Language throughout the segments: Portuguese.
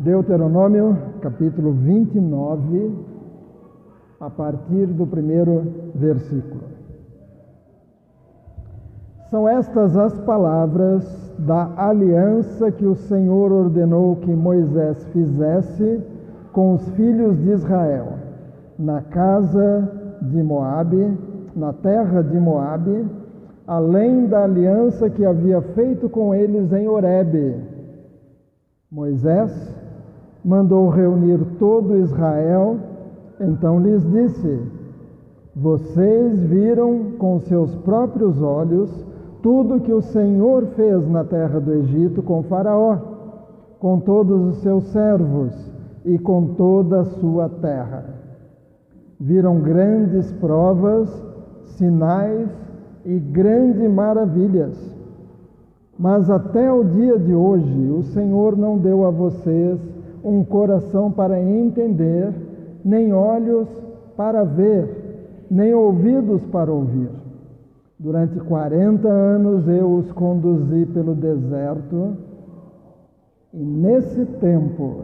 Deuteronômio, capítulo 29, a partir do primeiro versículo. São estas as palavras da aliança que o Senhor ordenou que Moisés fizesse com os filhos de Israel, na casa de Moabe, na terra de Moabe, além da aliança que havia feito com eles em Horebe. Moisés mandou reunir todo Israel, então lhes disse: vocês viram com seus próprios olhos tudo que o Senhor fez na terra do Egito com Faraó, com todos os seus servos e com toda a sua terra. Viram grandes provas, sinais e grandes maravilhas. Mas até o dia de hoje, o Senhor não deu a vocês um coração para entender, nem olhos para ver, nem ouvidos para ouvir. Durante 40 anos eu os conduzi pelo deserto, e nesse tempo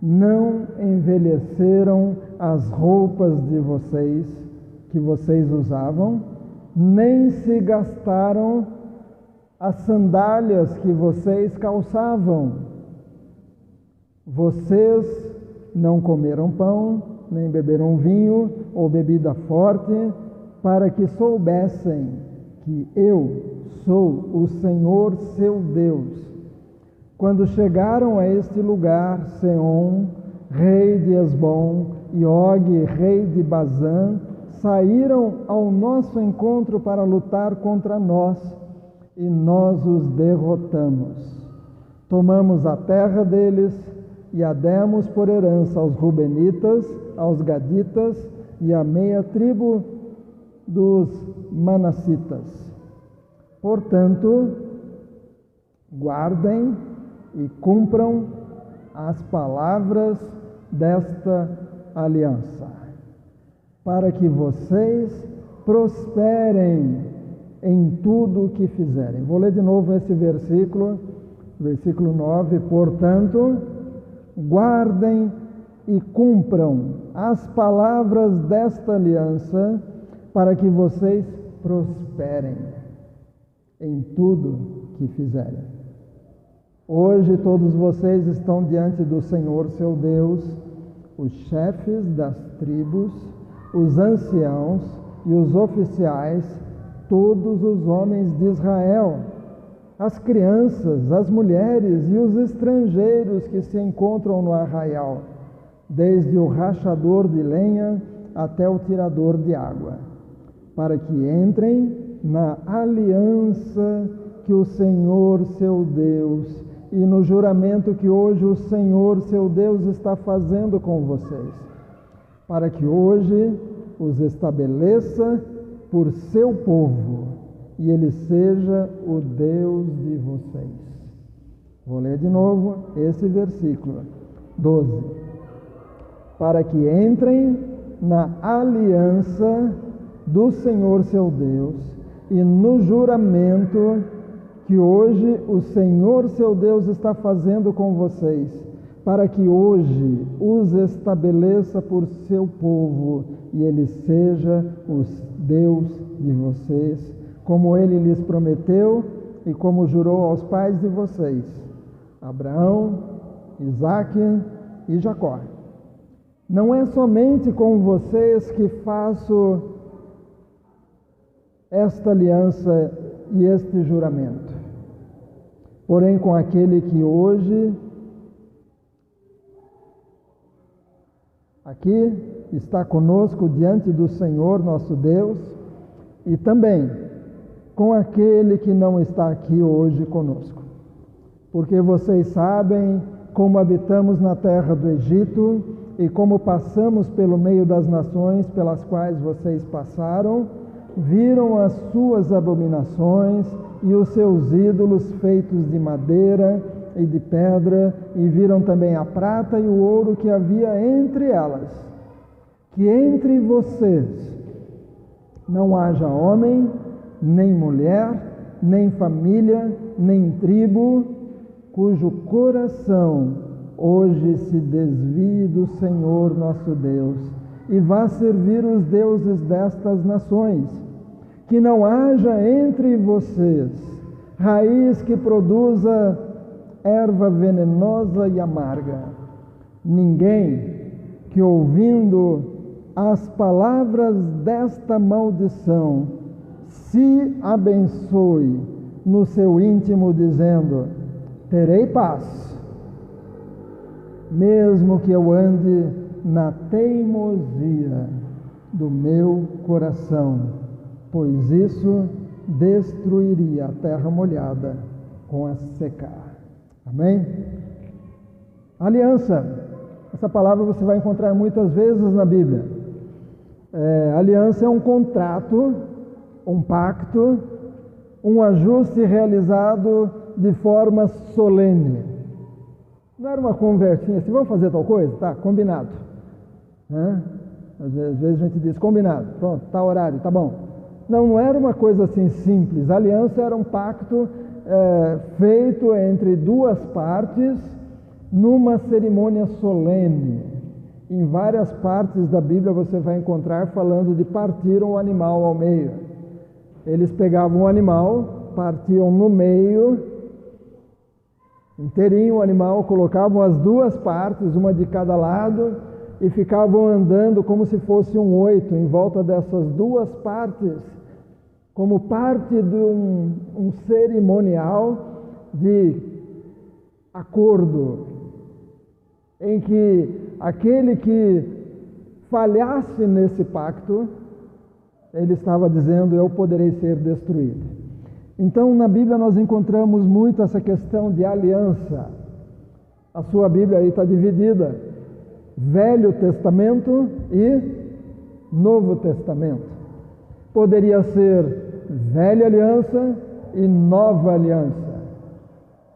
não envelheceram as roupas de vocês, que vocês usavam, nem se gastaram as sandálias que vocês calçavam. Vocês não comeram pão, nem beberam vinho ou bebida forte, para que soubessem que eu sou o Senhor seu Deus. Quando chegaram a este lugar, Seom, rei de Hesbom, e Og, rei de Bazã, saíram ao nosso encontro para lutar contra nós, e nós os derrotamos. Tomamos a terra deles e a demos por herança aos Rubenitas, aos Gaditas e à meia tribo dos Manassitas. Portanto, guardem e cumpram as palavras desta aliança, para que vocês prosperem em tudo o que fizerem. Vou ler de novo esse versículo 9. Portanto, guardem e cumpram as palavras desta aliança, para que vocês prosperem em tudo que fizerem. Hoje todos vocês estão diante do Senhor seu Deus, os chefes das tribos, os anciãos e os oficiais, todos os homens de Israel, as crianças, as mulheres e os estrangeiros que se encontram no arraial, desde o rachador de lenha até o tirador de água, para que entrem na aliança que o Senhor seu Deus e no juramento que hoje o Senhor seu Deus está fazendo com vocês, para que hoje os estabeleça por seu povo e ele seja o Deus de vocês. Vou ler de novo esse versículo 12. Para que entrem na aliança do Senhor seu Deus e no juramento que hoje o Senhor seu Deus está fazendo com vocês, para que hoje os estabeleça por seu povo e ele seja o Deus de vocês, como ele lhes prometeu e como jurou aos pais de vocês, Abraão, Isaque e Jacó. Não é somente com vocês que faço esta aliança e este juramento, porém com aquele que hoje aqui está conosco diante do Senhor nosso Deus, e também com aquele que não está aqui hoje conosco. Porque vocês sabem como habitamos na terra do Egito e como passamos pelo meio das nações pelas quais vocês passaram, viram as suas abominações e os seus ídolos feitos de madeira e de pedra, e viram também a prata e o ouro que havia entre elas. Que entre vocês não haja homem, nem mulher, nem família, nem tribo, cujo coração hoje se desvie do Senhor nosso Deus e vá servir os deuses destas nações. Que não haja entre vocês raiz que produza erva venenosa e amarga. Ninguém que, ouvindo as palavras desta maldição, se abençoe no seu íntimo, dizendo: terei paz, mesmo que eu ande na teimosia do meu coração, pois isso destruiria a terra molhada com a secar. Amém? Aliança. Essa palavra você vai encontrar muitas vezes na Bíblia. Aliança é um contrato, um pacto, um ajuste realizado de forma solene. Não era uma conversinha assim, vamos fazer tal coisa? Tá, combinado. Às vezes a gente diz, combinado, pronto, tá horário, tá bom. Não era uma coisa assim simples. A aliança era um pacto feito entre duas partes numa cerimônia solene. Em várias partes da Bíblia você vai encontrar falando de partir um animal ao meio. Eles pegavam o animal, partiam no meio, inteirinho o animal, colocavam as duas partes, uma de cada lado, e ficavam andando como se fosse um 8 em volta dessas duas partes, como parte de um cerimonial de acordo, em que aquele que falhasse nesse pacto, ele estava dizendo: eu poderei ser destruído. Então, na Bíblia nós encontramos muito essa questão de aliança. A sua Bíblia aí está dividida: Velho Testamento e Novo Testamento. Poderia ser Velha Aliança e Nova Aliança.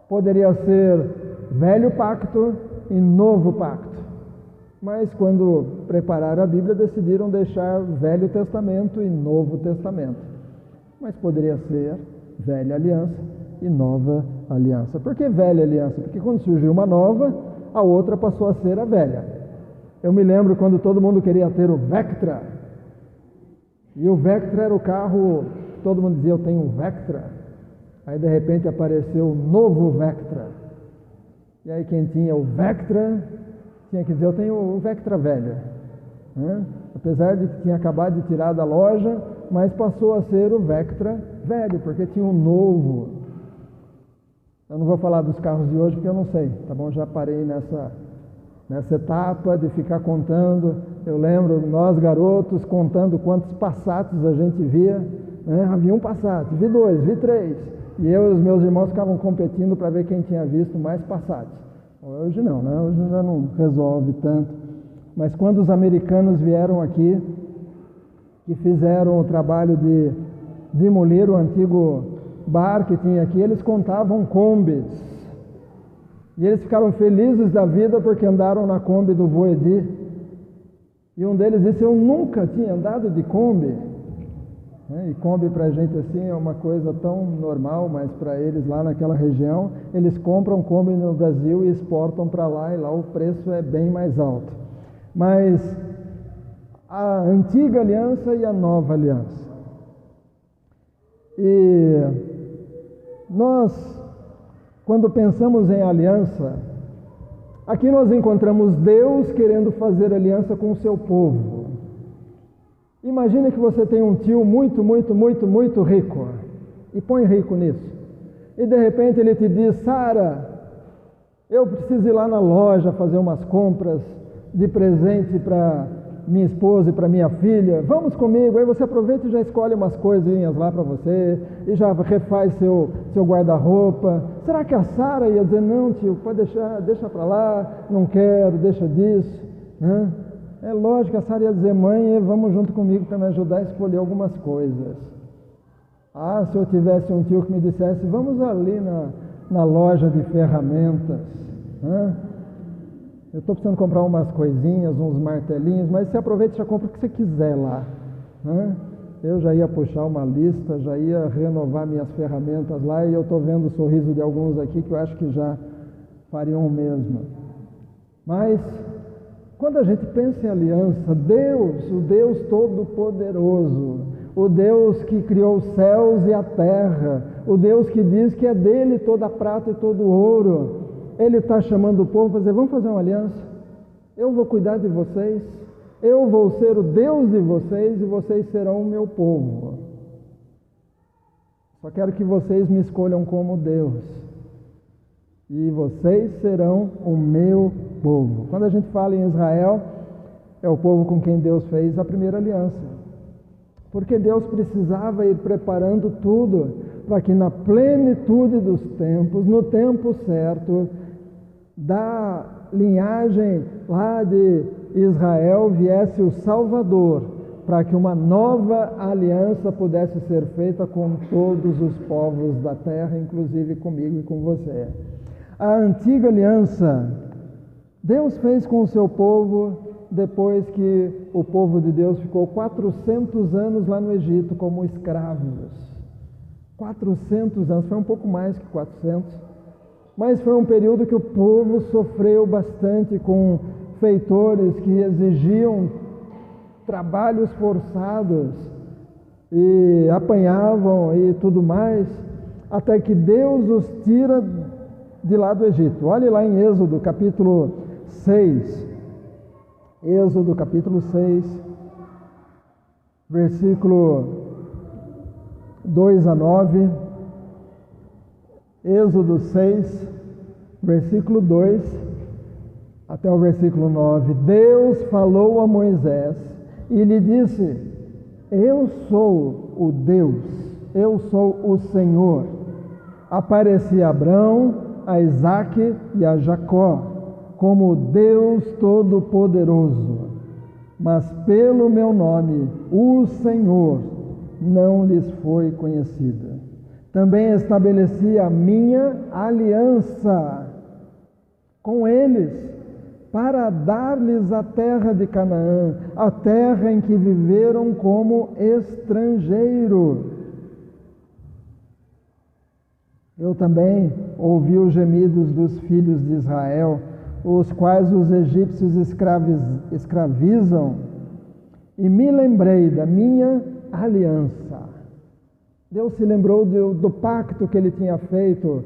Poderia ser Velho Pacto e Novo Pacto. Mas quando prepararam a Bíblia, decidiram deixar Velho Testamento e Novo Testamento. Mas poderia ser Velha Aliança e Nova Aliança. Por que Velha Aliança? Porque quando surgiu uma nova, a outra passou a ser a velha. Eu me lembro quando todo mundo queria ter o Vectra. E o Vectra era o carro, todo mundo dizia: eu tenho um Vectra. Aí de repente apareceu o novo Vectra. E aí quem tinha o Vectra tinha que dizer: eu tenho o Vectra velho. Apesar de que tinha acabado de tirar da loja, mas passou a ser o Vectra velho, porque tinha um novo. Eu não vou falar dos carros de hoje porque eu não sei, tá bom? Já parei nessa etapa de ficar contando. Eu lembro, nós garotos, contando quantos Passates a gente via. Havia um Passat, vi 2, vi 3. E eu e os meus irmãos ficavam competindo para ver quem tinha visto mais Passates. Hoje não, né? Hoje já não resolve tanto. Mas quando os americanos vieram aqui, que fizeram o trabalho de demolir o antigo bar que tinha aqui, eles contavam Kombis. E eles ficaram felizes da vida porque andaram na Kombi do Voedi. E um deles disse: eu nunca tinha andado de Kombi. E Kombi para a gente assim é uma coisa tão normal, mas para eles lá naquela região, eles compram Kombi no Brasil e exportam para lá, e lá o preço é bem mais alto. Mas a antiga aliança e a nova aliança. E nós, quando pensamos em aliança, aqui nós encontramos Deus querendo fazer aliança com o seu povo. Imagine que você tem um tio muito, muito, muito, muito rico, e põe rico nisso. E de repente ele te diz: Sara, eu preciso ir lá na loja fazer umas compras de presente para minha esposa e para minha filha, vamos comigo. Aí você aproveita e já escolhe umas coisinhas lá para você, e já refaz seu guarda-roupa. Será que a Sara ia dizer: não, tio, pode deixar, deixa para lá, não quero, deixa disso, né? É lógico que a Sara ia dizer: mãe, vamos junto comigo para me ajudar a escolher algumas coisas. Ah, se eu tivesse um tio que me dissesse: vamos ali na loja de ferramentas, né? Eu estou precisando comprar umas coisinhas, uns martelinhos, mas você aproveita e já compra o que você quiser lá, né? Eu já ia puxar uma lista, já ia renovar minhas ferramentas lá, e eu estou vendo o sorriso de alguns aqui que eu acho que já fariam o mesmo. Mas, quando a gente pensa em aliança, Deus, o Deus Todo-Poderoso, o Deus que criou os céus e a terra, o Deus que diz que é dele toda a prata e todo o ouro, Ele está chamando o povo para dizer: vamos fazer uma aliança, eu vou cuidar de vocês, eu vou ser o Deus de vocês e vocês serão o meu povo. Só quero que vocês me escolham como Deus e vocês serão o meu povo. Quando a gente fala em Israel, é o povo com quem Deus fez a primeira aliança, porque Deus precisava ir preparando tudo para que na plenitude dos tempos, no tempo certo, da linhagem lá de Israel viesse o Salvador, para que uma nova aliança pudesse ser feita com todos os povos da terra, inclusive comigo e com você. A antiga aliança Deus fez com o seu povo depois que o povo de Deus ficou 400 anos lá no Egito como escravos. 400 anos, foi um pouco mais que 400, mas foi um período que o povo sofreu bastante com feitores que exigiam trabalhos forçados e apanhavam e tudo mais, até que Deus os tira de lá do Egito. Olhe lá em Êxodo capítulo 6, Êxodo capítulo 6, versículo 2 a 9, Êxodo 6, versículo 2 até o versículo 9. Deus falou a Moisés e lhe disse: eu sou o Deus, eu sou o Senhor. Apareci a Abrão, a Isaque e a Jacó como Deus Todo-Poderoso, mas pelo meu nome, o Senhor, não lhes foi conhecida. Também estabeleci a minha aliança com eles, para dar-lhes a terra de Canaã, a terra em que viveram como estrangeiros. Eu também ouvi os gemidos dos filhos de Israel, os quais os egípcios escravizam, e me lembrei da minha aliança. Deus se lembrou do pacto que ele tinha feito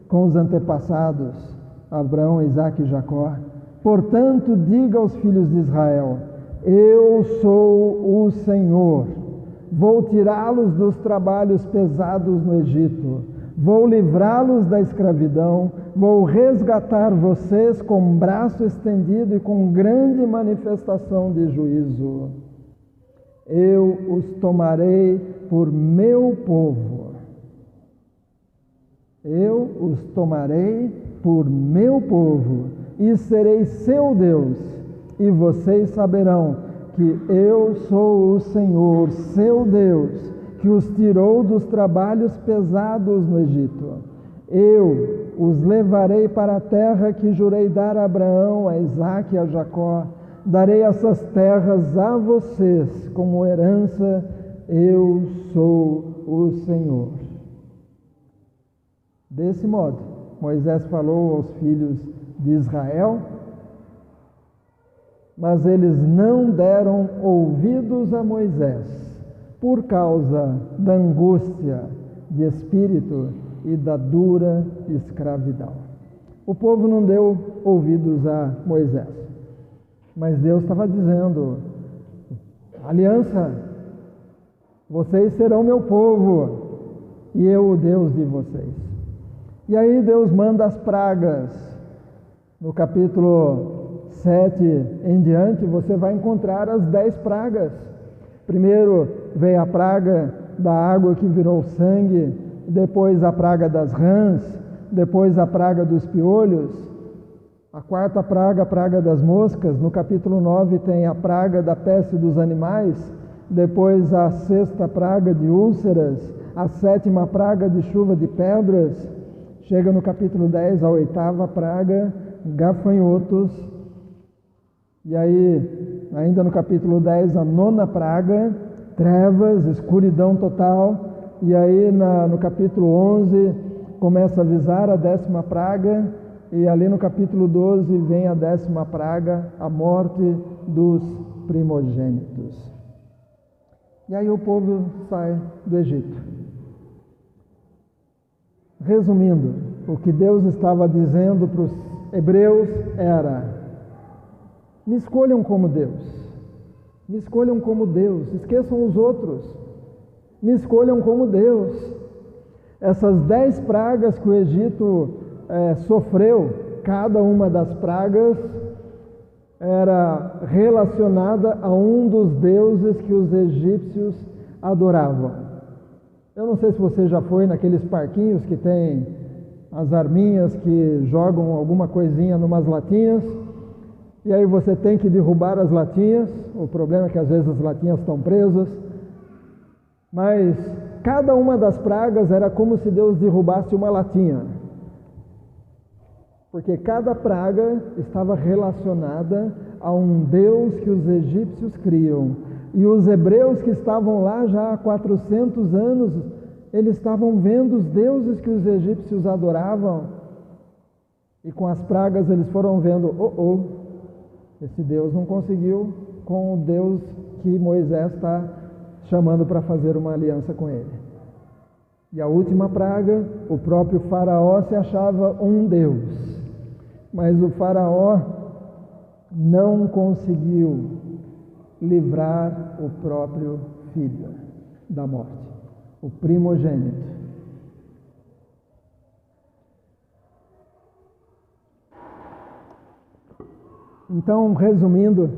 com os antepassados, Abraão, Isaque e Jacó. Portanto, diga aos filhos de Israel: eu sou o Senhor, vou tirá-los dos trabalhos pesados no Egito, vou livrá-los da escravidão, vou resgatar vocês com braço estendido e com grande manifestação de juízo. Eu os tomarei por meu povo. Eu os tomarei por meu povo e serei seu Deus, e vocês saberão que eu sou o Senhor, seu Deus, que os tirou dos trabalhos pesados no Egito. Eu os levarei para a terra que jurei dar a Abraão, a Isaque e a Jacó. Darei essas terras a vocês como herança. Eu sou o Senhor. Desse modo, Moisés falou aos filhos de Israel, mas eles não deram ouvidos a Moisés, por causa da angústia de espírito e da dura escravidão. O povo não deu ouvidos a Moisés, mas Deus estava dizendo: aliança, vocês serão meu povo e eu o Deus de vocês. E aí Deus manda as pragas. No capítulo 7 em diante, você vai encontrar as 10 pragas. Primeiro veio a praga da água que virou sangue, depois a praga das rãs, depois a praga dos piolhos, a quarta praga, a praga das moscas. No capítulo 9 tem a praga da peste dos animais, depois a sexta praga de úlceras, a sétima praga de chuva de pedras, chega no capítulo 10 a oitava praga, gafanhotos, e aí, ainda no capítulo 10, a nona praga, trevas, escuridão total, e aí no capítulo 11, começa a avisar a 10ª praga, e ali no capítulo 12 vem a 10ª praga, a morte dos primogênitos. E aí o povo sai do Egito. Resumindo, o que Deus estava dizendo para os hebreus era: me escolham como Deus, me escolham como Deus, esqueçam os outros, me escolham como Deus. Essas 10 pragas que o Egito sofreu, cada uma das pragas era relacionada a um dos deuses que os egípcios adoravam. Eu não sei se você já foi naqueles parquinhos que tem as arminhas que jogam alguma coisinha numas latinhas, e aí você tem que derrubar as latinhas. O problema é que às vezes as latinhas estão presas, mas cada uma das pragas era como se Deus derrubasse uma latinha, porque cada praga estava relacionada a um Deus que os egípcios criam. E os hebreus que estavam lá já há 400 anos, eles estavam vendo os deuses que os egípcios adoravam, e com as pragas eles foram vendo, esse Deus não conseguiu com o Deus que Moisés está chamando para fazer uma aliança com ele. E a última praga, o próprio faraó se achava um Deus, mas o faraó não conseguiu livrar o próprio filho da morte, o primogênito. Então, resumindo,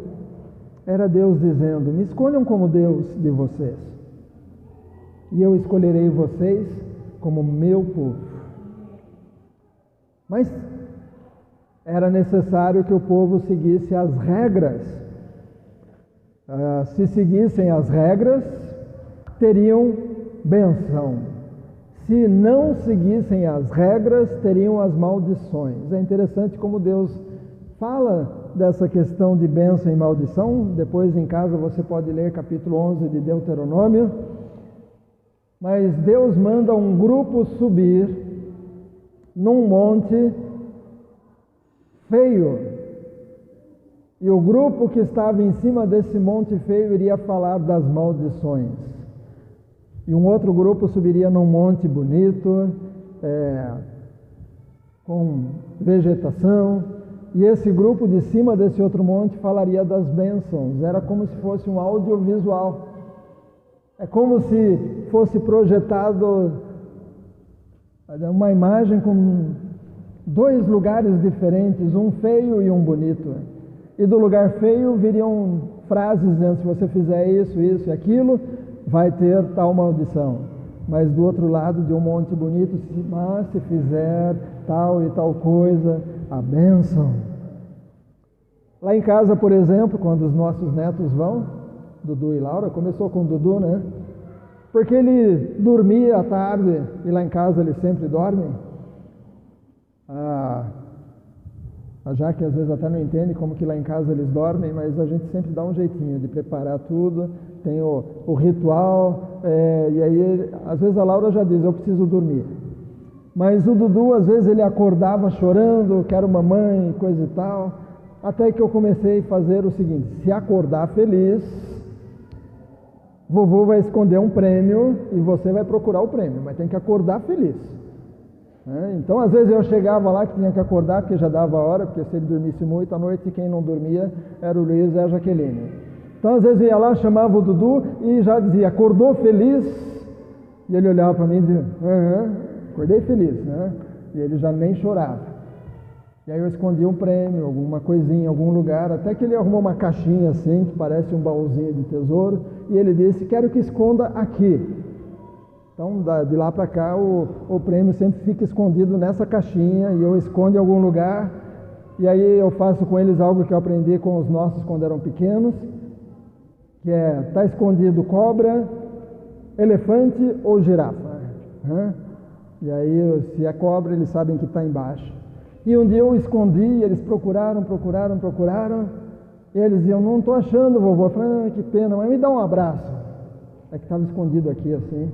era Deus dizendo: me escolham como Deus de vocês, e eu escolherei vocês como meu povo. Mas era necessário que o povo seguisse as regras. Se seguissem as regras, teriam bênção. Se não seguissem as regras, teriam as maldições. É interessante como Deus fala dessa questão de bênção e maldição. Depois em casa você pode ler capítulo 11 de Deuteronômio. Mas Deus manda um grupo subir num monte feio, e o grupo que estava em cima desse monte feio iria falar das maldições, e um outro grupo subiria num monte bonito, com vegetação, e esse grupo de cima desse outro monte falaria das bênçãos. Era como se fosse um audiovisual, é como se fosse projetado uma imagem com 2 lugares diferentes, um feio e um bonito. E do lugar feio viriam frases dizendo: se você fizer isso, isso e aquilo, vai ter tal maldição. Mas do outro lado de um monte bonito, mas se fizer tal e tal coisa, a bênção. Lá em casa, por exemplo, quando os nossos netos vão, Dudu e Laura, começou com o Dudu, né? Porque ele dormia à tarde, e lá em casa eles sempre dormem. A Jaque às vezes até não entende como que lá em casa eles dormem, mas a gente sempre dá um jeitinho de preparar tudo, tem o ritual, e aí às vezes a Laura já diz: eu preciso dormir. Mas o Dudu às vezes ele acordava chorando, quero mamãe, coisa e tal, até que eu comecei a fazer o seguinte: se acordar feliz, vovô vai esconder um prêmio e você vai procurar o prêmio, mas tem que acordar feliz. Então, às vezes eu chegava lá que tinha que acordar, porque já dava hora, porque se ele dormisse muito à noite, quem não dormia era o Luiz e a Jaqueline. Então, às vezes eu ia lá, chamava o Dudu e já dizia: acordou feliz? E ele olhava para mim e dizia: acordei feliz, né? E ele já nem chorava. E aí eu escondia um prêmio, alguma coisinha em algum lugar, até que ele arrumou uma caixinha assim, que parece um baúzinho de tesouro, e ele disse: quero que esconda aqui. Então, de lá para cá, o prêmio sempre fica escondido nessa caixinha, e eu escondo em algum lugar, e aí eu faço com eles algo que eu aprendi com os nossos quando eram pequenos, que é: está escondido cobra, elefante ou girafa. E aí, se é cobra, eles sabem que está embaixo. E um dia eu escondi, e eles procuraram, e eles diziam: não estou achando, vovô. Eu falei: que pena, mas me dá um abraço. É que estava escondido aqui assim.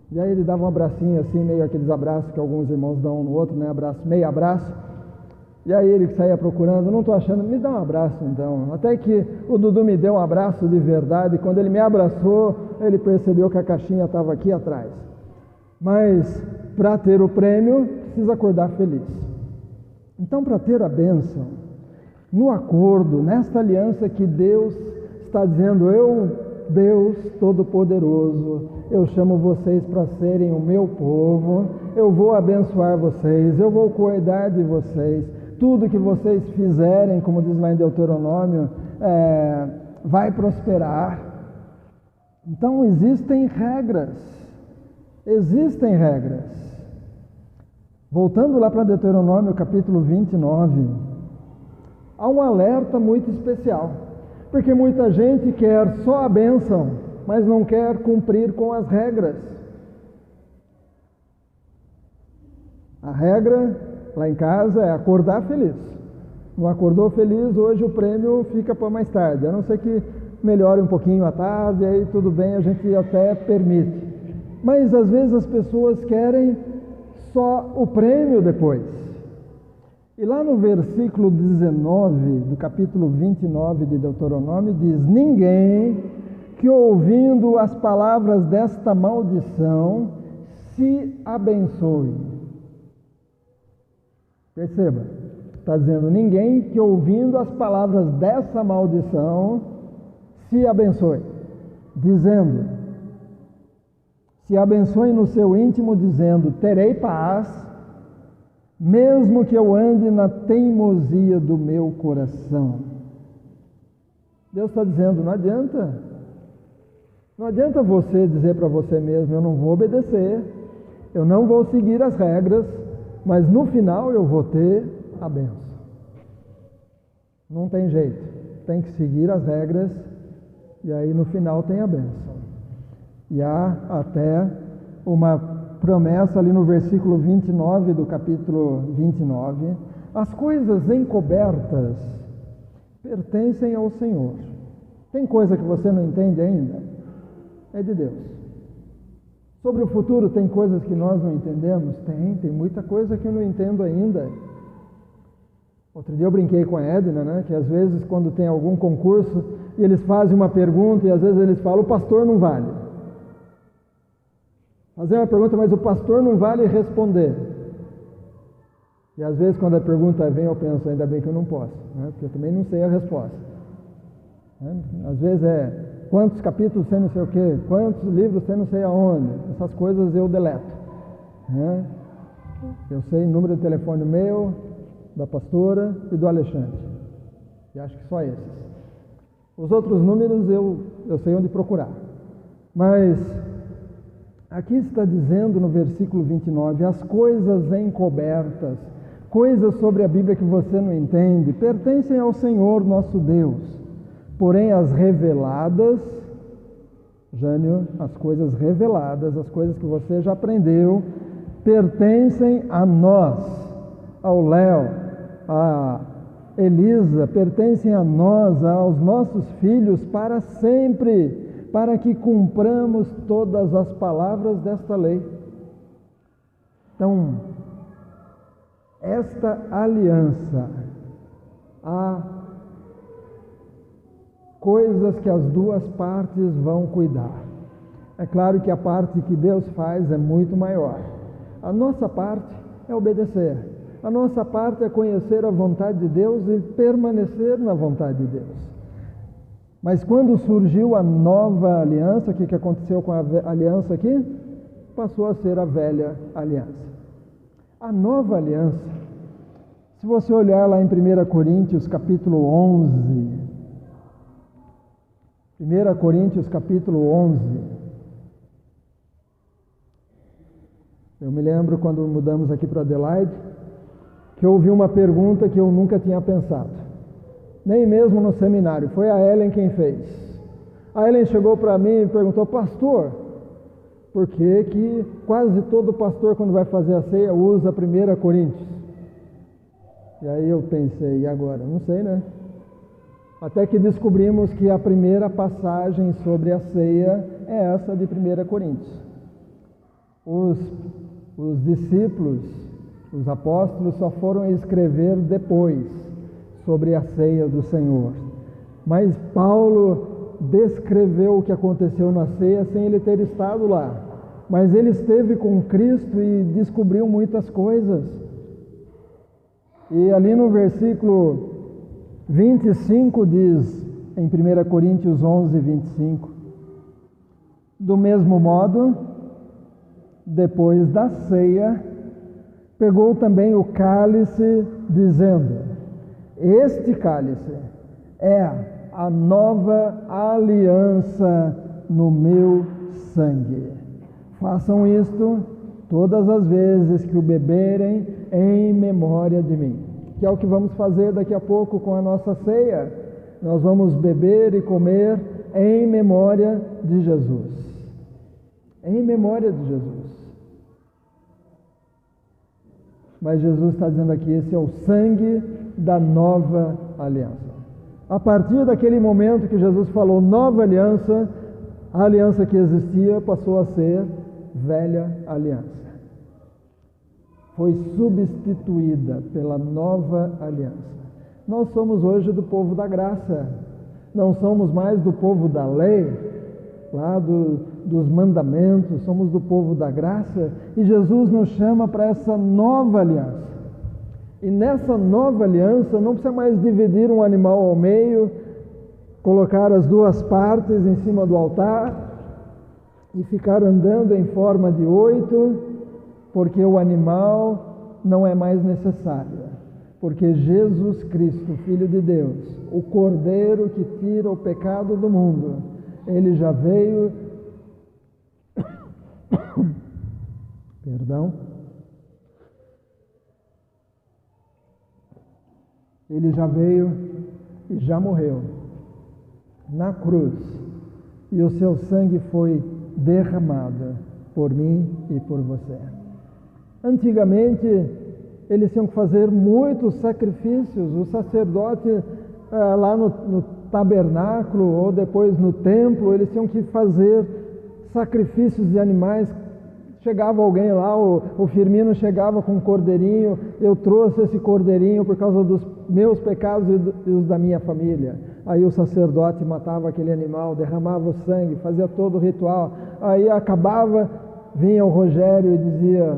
E aí ele dava um abracinho assim, meio aqueles abraços que alguns irmãos dão um no outro, né? Abraço, meio abraço. E aí ele saía procurando, não estou achando, me dá um abraço então. Até que o Dudu me deu um abraço de verdade, quando ele me abraçou, ele percebeu que a caixinha estava aqui atrás. Mas para ter o prêmio, precisa acordar feliz. Então, para ter a bênção, no acordo, nesta aliança que Deus está dizendo, eu, Deus Todo-Poderoso, eu chamo vocês para serem o meu povo, eu vou abençoar vocês, eu vou cuidar de vocês, tudo que vocês fizerem, como diz lá em Deuteronômio, vai prosperar. Então existem regras. Voltando lá para Deuteronômio capítulo 29, há um alerta muito especial, porque muita gente quer só a bênção, mas não quer cumprir com as regras. A regra lá em casa é acordar feliz. Não acordou feliz, hoje o prêmio fica para mais tarde, a não ser que melhore um pouquinho à tarde, aí tudo bem, a gente até permite. Mas às vezes as pessoas querem só o prêmio depois. E lá no versículo 19 do capítulo 29 de Deuteronômio diz: ninguém que ouvindo as palavras desta maldição se abençoe. Perceba, está dizendo ninguém que ouvindo as palavras dessa maldição se abençoe, dizendo, se abençoe no seu íntimo, dizendo, terei paz, mesmo que eu ande na teimosia do meu coração. Deus está dizendo, não adianta você dizer para você mesmo, eu não vou obedecer, eu não vou seguir as regras, mas no final eu vou ter a bênção. Não tem jeito, tem que seguir as regras, e aí no final tem a bênção. E há até uma promessa ali no versículo 29 do capítulo 29, as coisas encobertas pertencem ao Senhor. Tem coisa que você não entende ainda? É de Deus. Sobre o futuro tem coisas que nós não entendemos? Tem muita coisa que eu não entendo ainda. Outro dia eu brinquei com a Edna, né, que às vezes quando tem algum concurso e eles fazem uma pergunta e às vezes eles falam, o pastor não vale. Fazer uma pergunta, mas o pastor não vale responder. E às vezes quando a pergunta vem eu penso, ainda bem que eu não posso, né, porque eu também não sei a resposta. Às vezes quantos capítulos tem não sei o quê, quantos livros tem não sei aonde, essas coisas eu deleto. Né? Eu sei o número de telefone meu, da pastora e do Alexandre. E acho que só esses. Os outros números eu sei onde procurar. Mas aqui está dizendo no versículo 29, as coisas encobertas, coisas sobre a Bíblia que você não entende, pertencem ao Senhor nosso Deus. Porém as reveladas, Jânio, as coisas reveladas, as coisas que você já aprendeu, pertencem a nós, ao Léo, a Elisa, pertencem a nós, aos nossos filhos, para sempre, para que cumpramos todas as palavras desta lei. Então, esta aliança, há coisas que as duas partes vão cuidar. É claro que a parte que Deus faz é muito maior. A nossa parte é obedecer. A nossa parte é conhecer a vontade de Deus e permanecer na vontade de Deus. Mas quando surgiu a nova aliança, o que aconteceu com a aliança aqui? Passou a ser a velha aliança. A nova aliança, se você olhar lá em 1 Coríntios capítulo 11, 1 Coríntios capítulo 11, eu me lembro quando mudamos aqui para Adelaide, que eu ouvi uma pergunta que eu nunca tinha pensado, nem mesmo no seminário, foi a Ellen quem fez. A Ellen chegou para mim e perguntou, pastor, por que quase todo pastor quando vai fazer a ceia usa 1 Coríntios? E aí eu pensei, e agora? Não sei, né? Até que descobrimos que a primeira passagem sobre a ceia é essa de 1 Coríntios. Os discípulos, Os apóstolos só foram escrever depois sobre a ceia do Senhor. Mas Paulo descreveu o que aconteceu na ceia sem ele ter estado lá. Mas ele esteve com Cristo e descobriu muitas coisas. E ali no versículo 25 diz, em 1 Coríntios 11, 25, do mesmo modo, depois da ceia, pegou também o cálice, dizendo: este cálice é a nova aliança no meu sangue. Façam isto todas as vezes que o beberem em memória de mim. Que é o que vamos fazer daqui a pouco com a nossa ceia. Nós vamos beber e comer em memória de Jesus. Em memória de Jesus. Mas Jesus está dizendo aqui, esse é o sangue da nova aliança. A partir daquele momento que Jesus falou nova aliança, a aliança que existia passou a ser velha aliança. Foi substituída pela nova aliança. Nós somos hoje do povo da graça, não somos mais do povo da lei, lá dos mandamentos, somos do povo da graça, e Jesus nos chama para essa nova aliança. E nessa nova aliança não precisa mais dividir um animal ao meio, colocar as duas partes em cima do altar e ficar andando em forma de 8, porque o animal não é mais necessário. Porque Jesus Cristo, Filho de Deus, o Cordeiro que tira o pecado do mundo, ele já veio, ele já veio e já morreu na cruz, e o seu sangue foi derramado por mim e por você. Antigamente, eles tinham que fazer muitos sacrifícios. O sacerdote, lá no tabernáculo ou depois no templo, eles tinham que fazer sacrifícios de animais. Chegava alguém lá, o Firmino chegava com um cordeirinho: eu trouxe esse cordeirinho por causa dos meus pecados e os da minha família. Aí o sacerdote matava aquele animal, derramava o sangue, fazia todo o ritual. Aí acabava, vinha o Rogério e dizia: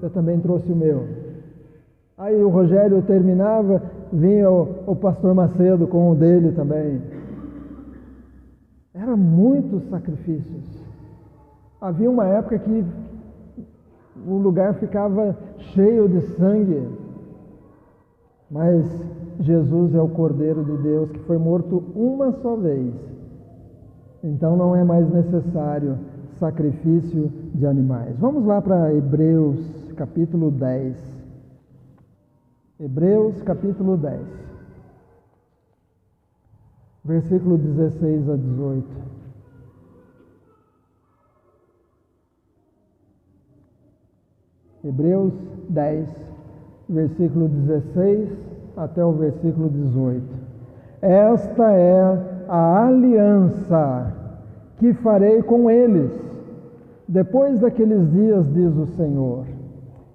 eu também trouxe o meu. Aí o Rogério terminava, vinha o pastor Macedo com o dele também. Eram muitos sacrifícios. Havia uma época que o lugar ficava cheio de sangue. Mas Jesus é o Cordeiro de Deus que foi morto uma só vez. Então não é mais necessário sacrifício de animais. Vamos lá para Hebreus capítulo 10. Hebreus capítulo 10, versículo 16 a 18. Hebreus 10, versículo 16 até o versículo 18. Esta é a aliança que farei com eles. Depois daqueles dias, diz o Senhor,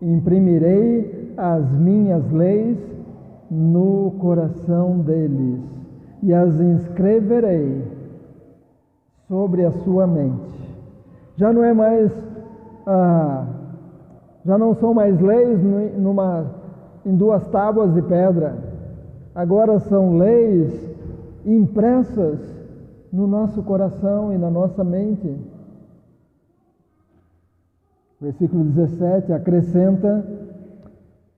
imprimirei as minhas leis no coração deles e as inscreverei sobre a sua mente. Já não é mais, já não são mais leis em 2 tábuas de pedra. Agora são leis impressas no nosso coração e na nossa mente. Versículo 17, acrescenta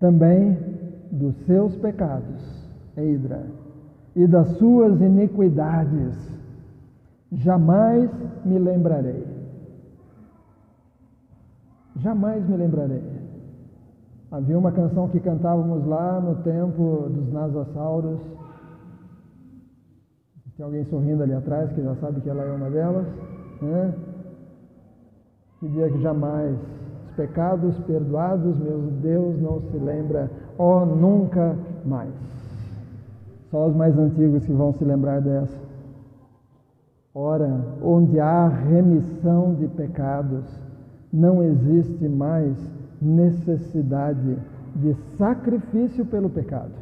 também dos seus pecados, Eidra, e das suas iniquidades, jamais me lembrarei. Jamais me lembrarei. Havia uma canção que cantávamos lá no tempo dos Nasassauros. Tem alguém sorrindo ali atrás que já sabe que ela é uma delas, né? Que dia que jamais os pecados perdoados, meu Deus, não se lembra, nunca mais. Só os mais antigos que vão se lembrar dessa. Ora, onde há remissão de pecados, não existe mais necessidade de sacrifício pelo pecado.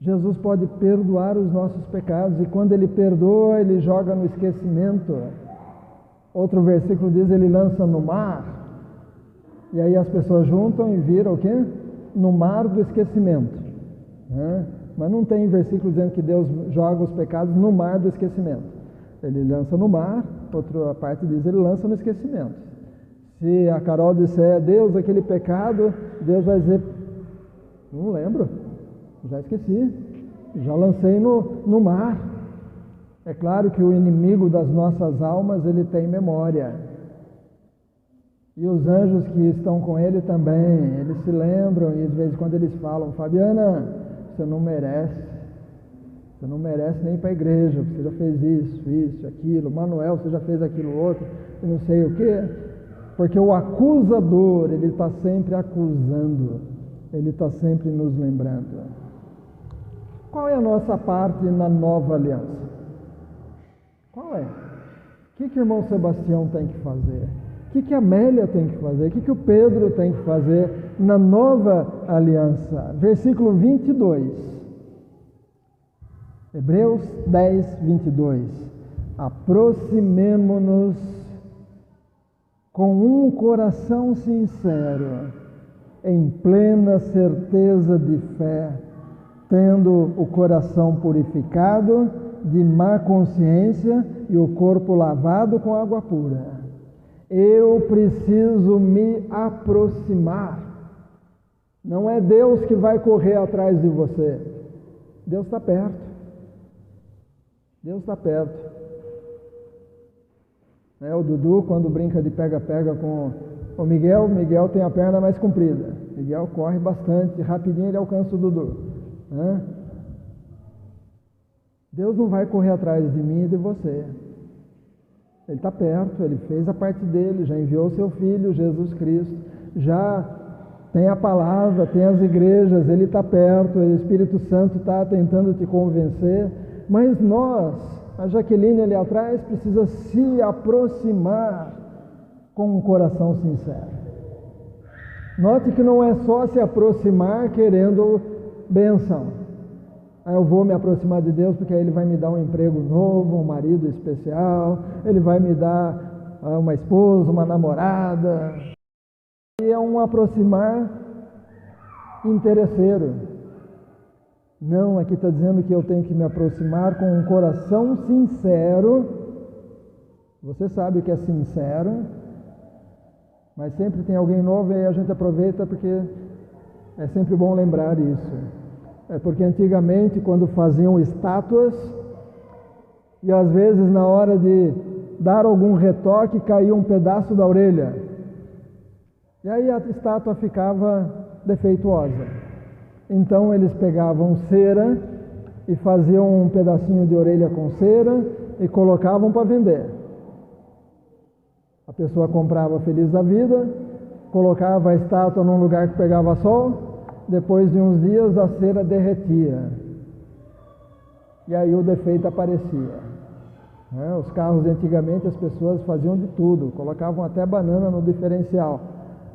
Jesus pode perdoar os nossos pecados, e quando Ele perdoa, Ele joga no esquecimento. Outro versículo diz, Ele lança no mar, e aí as pessoas juntam e viram o quê? No mar do esquecimento. Mas não tem versículo dizendo que Deus joga os pecados no mar do esquecimento. Ele lança no mar, outra parte diz, Ele lança no esquecimento. Se a Carol disser, Deus, aquele pecado, Deus vai dizer, não lembro, já esqueci, já lancei no mar. É claro que o inimigo das nossas almas, ele tem memória. E os anjos que estão com ele também, eles se lembram, e às vezes quando eles falam, Fabiana, você não merece nem ir para a igreja, você já fez isso, aquilo, Manuel, você já fez aquilo outro, e não sei o quê. Porque o acusador, ele está sempre acusando, ele está sempre nos lembrando. Qual é a nossa parte na nova aliança? Qual é? O que o irmão Sebastião tem que fazer? O que a Amélia tem que fazer? O que o Pedro tem que fazer na nova aliança? Versículo 22. Hebreus 10, 22. Aproximemo-nos com um coração sincero, em plena certeza de fé, tendo o coração purificado de má consciência e o corpo lavado com água pura. Eu preciso me aproximar. Não é Deus que vai correr atrás de você. Deus está perto. Deus está perto. O Dudu, quando brinca de pega-pega com o Miguel, Miguel tem a perna mais comprida. Miguel corre bastante, rapidinho ele alcança o Dudu. Deus não vai correr atrás de mim e de você. Ele está perto, Ele fez a parte dele, já enviou o seu Filho, Jesus Cristo, já tem a palavra, tem as igrejas, Ele está perto, o Espírito Santo está tentando te convencer, mas nós, a Jaqueline ali atrás, precisa se aproximar com um coração sincero. Note que não é só se aproximar querendo bênção. Eu vou me aproximar de Deus porque aí Ele vai me dar um emprego novo, um marido especial, Ele vai me dar uma esposa, uma namorada. E é um aproximar interesseiro. Não, aqui está dizendo que eu tenho que me aproximar com um coração sincero. Você sabe o que é sincero, mas sempre tem alguém novo e aí a gente aproveita porque é sempre bom lembrar isso. É porque antigamente, quando faziam estátuas, e às vezes na hora de dar algum retoque, caía um pedaço da orelha. E aí a estátua ficava defeituosa. Então eles pegavam cera e faziam um pedacinho de orelha com cera e colocavam para vender. A pessoa comprava feliz da vida, colocava a estátua num lugar que pegava sol. Depois de uns dias a cera derretia e aí o defeito aparecia. Os carros antigamente as pessoas faziam de tudo, colocavam até banana no diferencial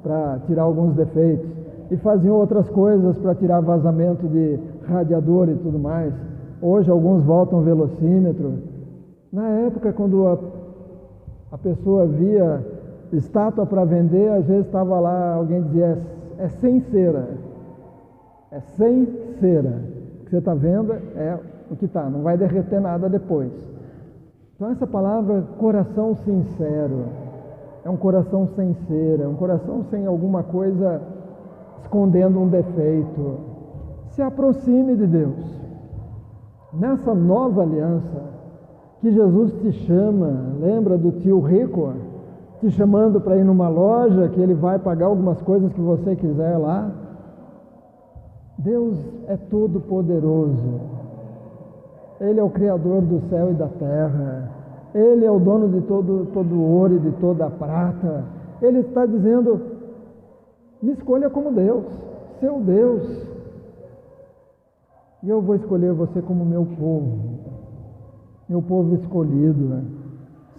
para tirar alguns defeitos e faziam outras coisas para tirar vazamento de radiador e tudo mais. Hoje alguns voltam velocímetro. Na época, quando a pessoa via estátua para vender, às vezes estava lá, alguém dizia, é sem cera. É sem cera. O que você está vendo é o que está, não vai derreter nada depois. Então essa palavra, coração sincero, é um coração sem cera, é um coração sem alguma coisa escondendo um defeito. Se aproxime de Deus. Nessa nova aliança, que Jesus te chama, lembra do tio rico, te chamando para ir numa loja, que ele vai pagar algumas coisas que você quiser lá. Deus é todo poderoso. Ele é o Criador do céu e da terra. Ele é o dono de todo o ouro e de toda a prata. Ele está dizendo, me escolha como Deus, seu Deus. E eu vou escolher você como meu povo escolhido.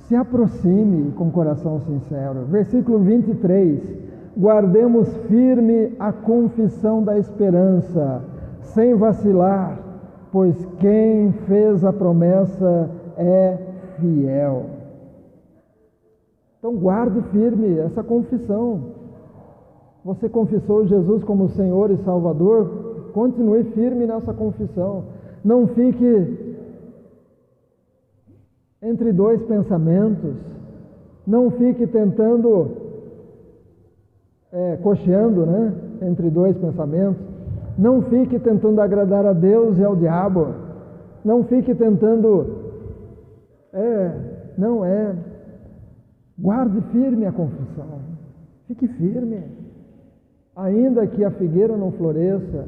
Se aproxime com coração sincero. Versículo 23. guardemos firme a confissão da esperança, sem vacilar, pois quem fez a promessa é fiel. Então guarde firme essa confissão. Você confessou Jesus como Senhor e Salvador, continue firme nessa confissão. Não fique entre dois pensamentos, não fique tentando, cocheando, entre dois pensamentos. Não fique tentando agradar a Deus e ao diabo. Não fique tentando, guarde firme a confissão. Fique firme. Ainda que a figueira não floresça,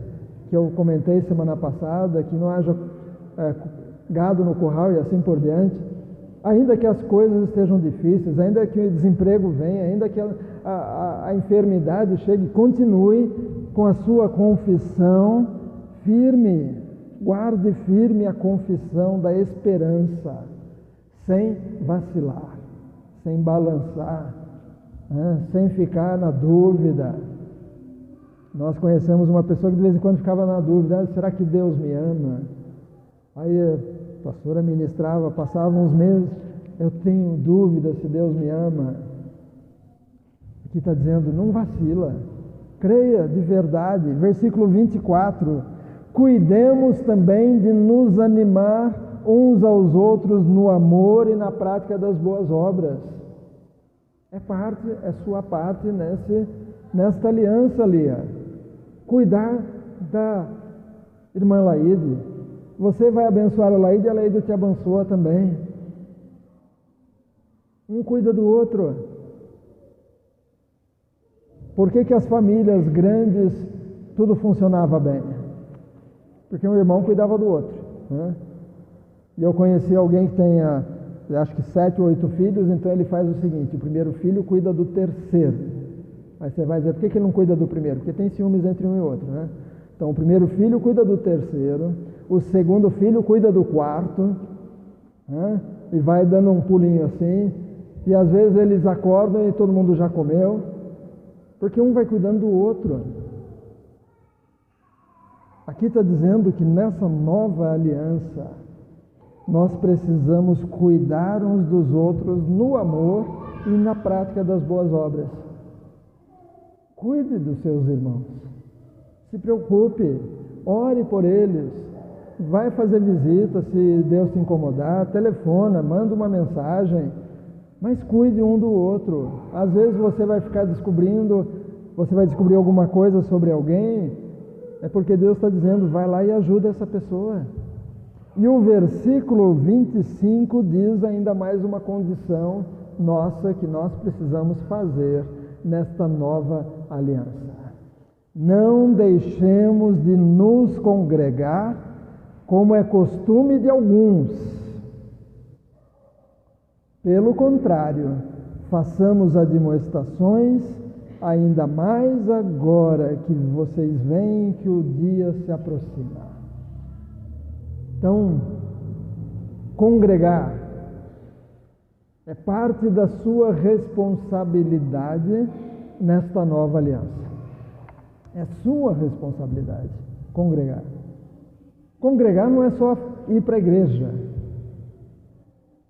que eu comentei semana passada, que não haja gado no curral e assim por diante, ainda que as coisas estejam difíceis, ainda que o desemprego venha, ainda que a enfermidade chegue, continue com a sua confissão firme. Guarde firme a confissão da esperança, sem vacilar, sem balançar, sem ficar na dúvida. Nós conhecemos uma pessoa que de vez em quando ficava na dúvida: será que Deus me ama? Aí a pastora ministrava, passavam uns meses: eu tenho dúvida se Deus me ama. Aqui está dizendo: não vacila, creia de verdade. Versículo 24: cuidemos também de nos animar uns aos outros no amor e na prática das boas obras. É sua parte nesta aliança, Lia. Cuidar da irmã Laíde. Você vai abençoar a Laíde e a Laíde te abençoa também. Um cuida do outro. Por que as famílias grandes tudo funcionava bem? Porque um irmão cuidava do outro, E eu conheci alguém que tenha, acho que 7 ou 8 filhos, então ele faz o seguinte: o primeiro filho cuida do terceiro. Aí você vai dizer: por que ele não cuida do primeiro? Porque tem ciúmes entre um e outro, Então o primeiro filho cuida do terceiro, o segundo filho cuida do quarto, e vai dando um pulinho assim, e às vezes eles acordam e todo mundo já comeu, porque um vai cuidando do outro. Aqui está dizendo que nessa nova aliança nós precisamos cuidar uns dos outros no amor e na prática das boas obras. Cuide dos seus irmãos, se preocupe, ore por eles, vai fazer visita se Deus te incomodar, telefona, manda uma mensagem, mas cuide um do outro. Às vezes você vai descobrir alguma coisa sobre alguém, é porque Deus está dizendo: vai lá e ajuda essa pessoa. E o versículo 25 diz ainda mais uma condição nossa que nós precisamos fazer nesta nova aliança: não deixemos de nos congregar, como é costume de alguns. Pelo contrário, façamos admoestações, ainda mais agora que vocês veem que o dia se aproxima. Então, congregar é parte da sua responsabilidade nesta nova aliança. É sua responsabilidade congregar. Congregar não é só ir para a igreja.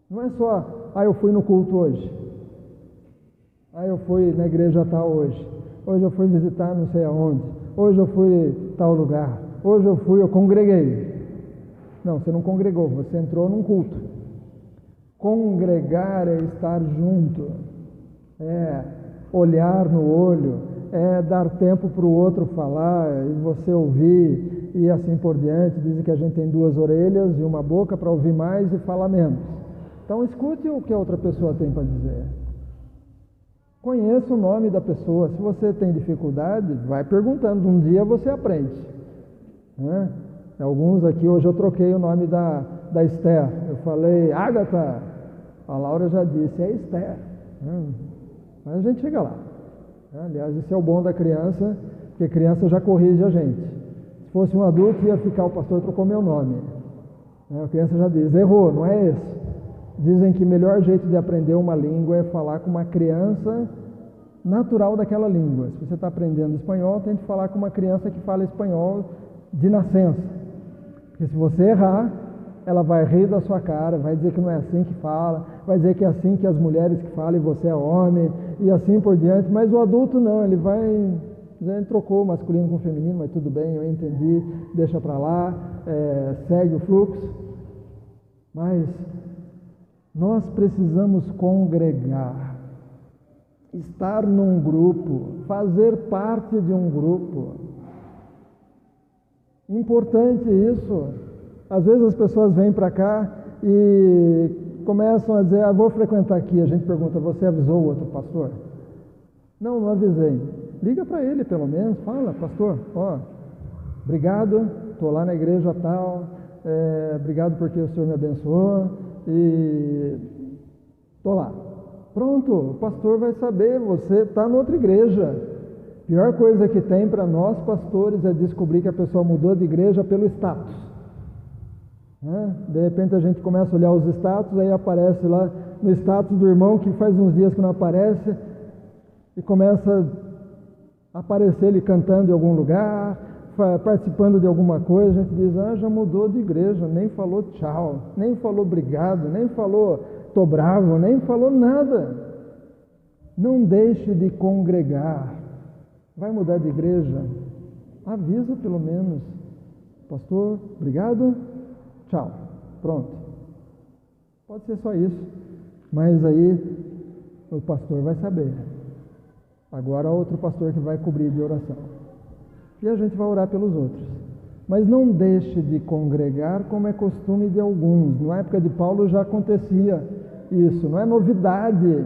Não é só: eu fui no culto hoje. Eu fui na igreja tal hoje. Hoje eu fui visitar não sei aonde. Hoje eu fui tal lugar. Hoje eu congreguei. Não, você não congregou, você entrou num culto. Congregar é estar junto, é olhar no olho, é dar tempo para o outro falar e você ouvir e assim por diante. Dizem que a gente tem 2 orelhas e uma boca para ouvir mais e falar menos. Então escute o que a outra pessoa tem para dizer. Conheça o nome da pessoa. Se você tem dificuldade, vai perguntando. Um dia você aprende. Alguns aqui, hoje eu troquei o nome da Esther. Eu falei Ágata. A Laura já disse, é Esther. Mas a gente chega lá. Aliás, isso é o bom da criança, porque a criança já corrige a gente. Se fosse um adulto, ia ficar: o pastor trocou meu nome. A criança já diz: errou, não é esse. Dizem que o melhor jeito de aprender uma língua é falar com uma criança natural daquela língua. Se você está aprendendo espanhol, tente falar com uma criança que fala espanhol de nascença. Porque se você errar, ela vai rir da sua cara, vai dizer que não é assim que fala, vai dizer que é assim que as mulheres que falam e você é homem, e assim por diante. Mas o adulto não, ele trocou masculino com feminino, mas tudo bem, eu entendi, deixa para lá, segue o fluxo. Mas nós precisamos congregar, estar num grupo, fazer parte de um grupo. Importante isso. Às vezes as pessoas vêm para cá e começam a dizer, vou frequentar aqui. A gente pergunta, você avisou o outro pastor? Não, não avisei. Liga para ele pelo menos, fala, pastor, obrigado, estou lá na igreja tal, obrigado porque o Senhor me abençoou e estou lá. Pronto, o pastor vai saber, você está em outra igreja. Pior coisa que tem para nós pastores é descobrir que a pessoa mudou de igreja pelo status. De repente a gente começa a olhar os status, aí aparece lá no status do irmão que faz uns dias que não aparece, e começa a aparecer ele cantando em algum lugar, participando de alguma coisa. A gente diz, já mudou de igreja, nem falou tchau, nem falou obrigado, nem falou tô bravo, nem falou nada. Não deixe de congregar. Vai mudar de igreja? Avisa pelo menos, pastor, obrigado, tchau, pronto. Pode ser só isso, mas aí o pastor vai saber. Agora outro pastor que vai cobrir de oração. E a gente vai orar pelos outros. Mas não deixe de congregar como é costume de alguns. Na época de Paulo já acontecia isso, não é novidade.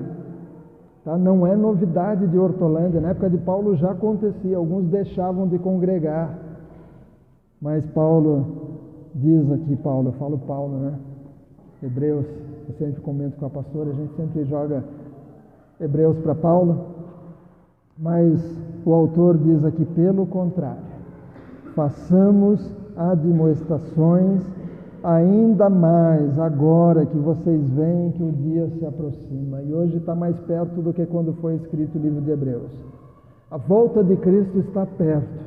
Tá? Não é novidade de Hortolândia. Na época de Paulo já acontecia, alguns deixavam de congregar. Mas Paulo diz aqui, eu falo Paulo, né? Hebreus, eu sempre comento com a pastora, a gente sempre joga Hebreus para Paulo. Mas o autor diz aqui, pelo contrário, façamos admoestações ainda mais agora que vocês veem que o dia se aproxima. E hoje está mais perto do que quando foi escrito o livro de Hebreus. A volta de Cristo está perto.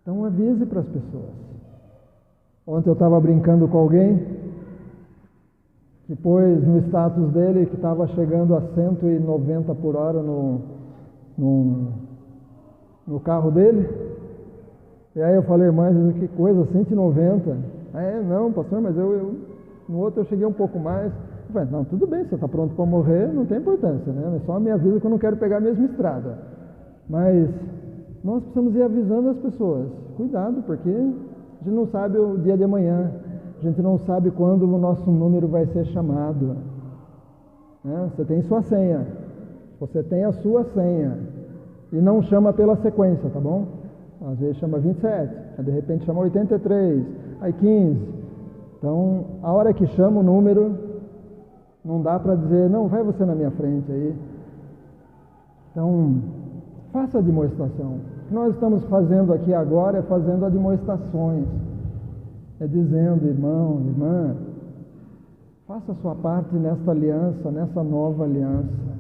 Então avise para as pessoas. Ontem eu estava brincando com alguém que pôs no status dele que estava chegando a 190 por hora no carro dele. E aí eu falei, mas que coisa, 190? Não, pastor, mas no outro eu cheguei um pouco mais. Eu falei, não, tudo bem, você está pronto para morrer, não tem importância, né? Só me avisa que eu não quero pegar a mesma estrada. Mas nós precisamos ir avisando as pessoas. Cuidado, porque a gente não sabe o dia de amanhã. A gente não sabe quando o nosso número vai ser chamado. Você tem sua senha. Você tem a sua senha. E não chama pela sequência, tá bom? Às vezes chama 27, aí de repente chama 83, aí 15. Então, a hora que chama o número, não dá para dizer, não, vai você na minha frente aí. Então, faça a demonstração. O que nós estamos fazendo aqui agora é fazendo admoestações. É dizendo, irmão, irmã, faça a sua parte nesta aliança, nessa nova aliança.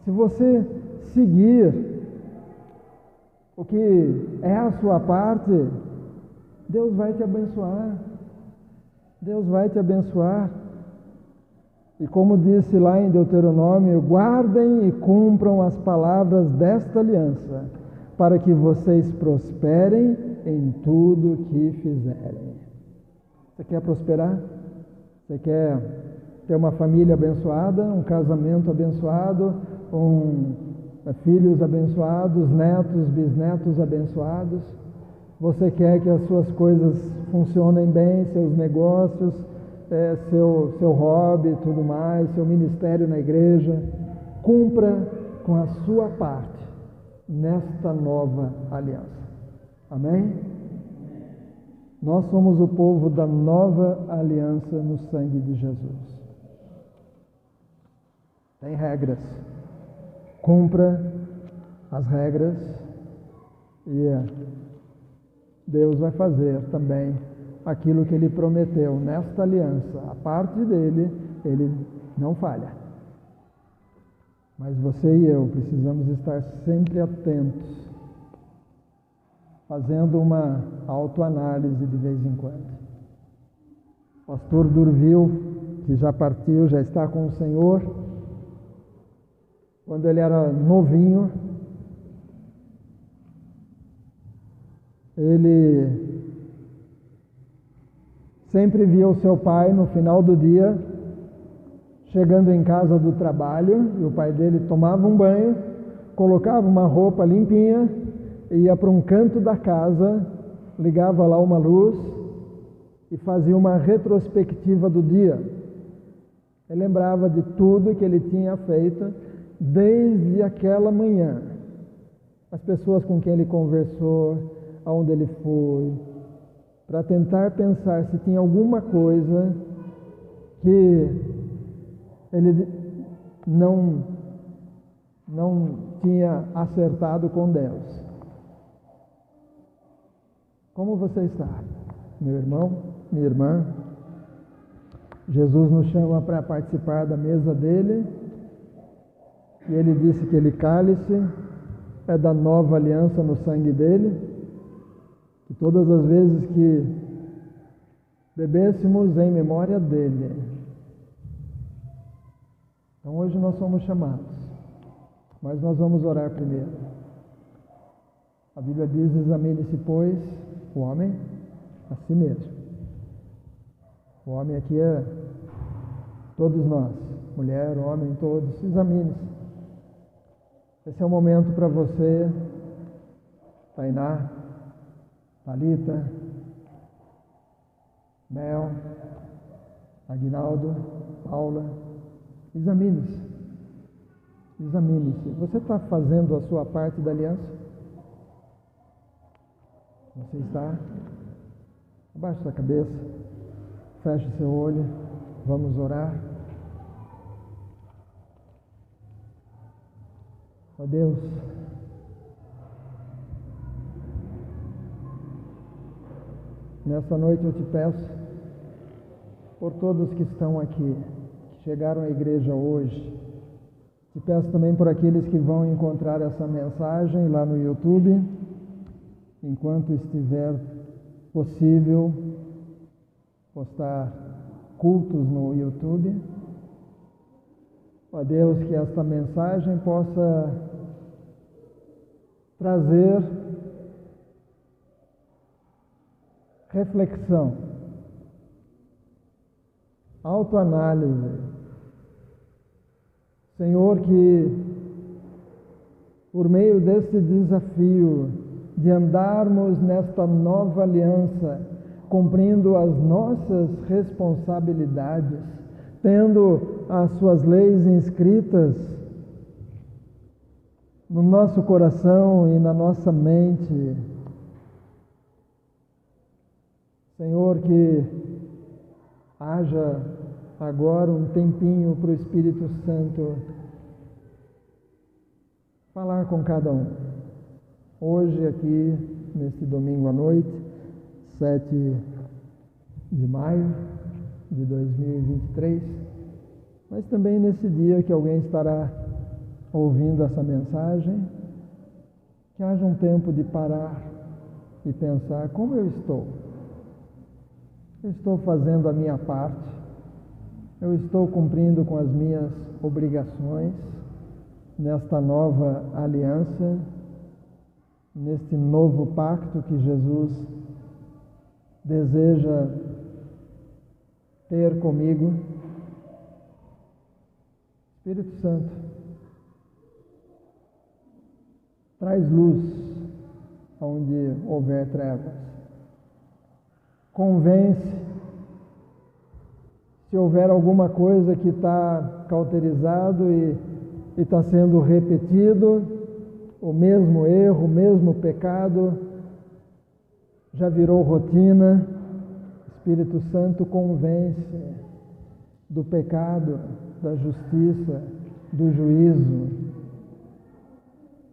Se você seguir o que é a sua parte, Deus vai te abençoar. Deus vai te abençoar. E como disse lá em Deuteronômio, guardem e cumpram as palavras desta aliança, para que vocês prosperem em tudo que fizerem. Você quer prosperar? Você quer ter uma família abençoada, um casamento abençoado, filhos abençoados, netos, bisnetos abençoados? Você quer que as suas coisas funcionem bem, seus negócios, seu hobby, tudo mais, seu ministério na igreja? Cumpra com a sua parte nesta nova aliança. Amém? Nós somos o povo da nova aliança no sangue de Jesus. Tem regras. Cumpra as regras e Deus vai fazer também aquilo que Ele prometeu nesta aliança. A parte dele, Ele não falha. Mas você e eu precisamos estar sempre atentos, fazendo uma autoanálise de vez em quando. O pastor Durvil, que já partiu, já está com o Senhor, quando ele era novinho, ele sempre via o seu pai no final do dia, chegando em casa do trabalho, e o pai dele tomava um banho, colocava uma roupa limpinha, e ia para um canto da casa, ligava lá uma luz e fazia uma retrospectiva do dia. Ele lembrava de tudo que ele tinha feito desde aquela manhã. As pessoas com quem ele conversou, aonde ele foi, para tentar pensar se tinha alguma coisa que ele não tinha acertado com Deus. Como você está, meu irmão, minha irmã? Jesus nos chama para participar da mesa dele, e ele disse que aquele cálice é da nova aliança no sangue dele, que todas as vezes que bebêssemos em memória dele. Então hoje nós somos chamados, mas nós vamos orar primeiro. A Bíblia diz: examine-se, pois, o homem a si mesmo. O homem aqui é todos nós, mulher, homem, todos. Examine-se. Esse é o momento para você, Tainá, Thalita, Mel, Aguinaldo, Paula. Examine-se. Examine-se. Você está fazendo a sua parte da aliança? Você está? Abaixe sua cabeça, feche seu olho, vamos orar. Ó Deus, nessa noite eu te peço por todos que estão aqui, que chegaram à igreja hoje. Te peço também por aqueles que vão encontrar essa mensagem lá no YouTube, enquanto estiver possível postar cultos no YouTube. Ó Deus, que esta mensagem possa trazer reflexão, autoanálise. Senhor, que por meio desse desafio de andarmos nesta nova aliança, cumprindo as nossas responsabilidades, tendo as suas leis inscritas no nosso coração e na nossa mente. Senhor, que haja agora um tempinho para o Espírito Santo falar com cada um. Hoje aqui, neste domingo à noite, 7 de maio de 2023, mas também nesse dia que alguém estará ouvindo essa mensagem, que haja um tempo de parar e pensar: como eu estou? Eu estou fazendo a minha parte? Eu estou cumprindo com as minhas obrigações nesta nova aliança, neste novo pacto que Jesus deseja ter comigo? Espírito Santo, traz luz onde houver trevas. Convence se houver alguma coisa que está cauterizado e está sendo repetido, o mesmo erro, o mesmo pecado, já virou rotina. Espírito Santo, convence do pecado, da justiça, do juízo.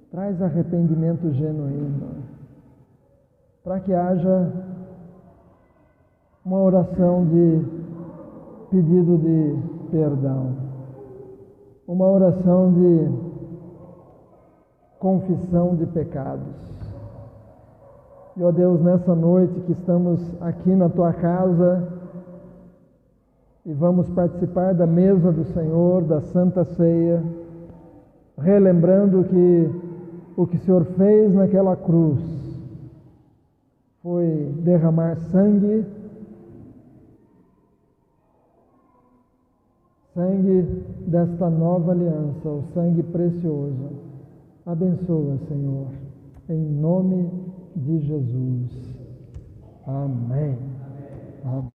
Traz arrependimento genuíno, para que haja uma oração de pedido de perdão. uma oração de confissão de pecados. E, ó Deus, nessa noite que estamos aqui na Tua casa e vamos participar da mesa do Senhor, da Santa Ceia, relembrando que o que o Senhor fez naquela cruz foi derramar sangue desta nova aliança, o sangue precioso. Abençoa, Senhor, em nome de Jesus. Amém. Amém.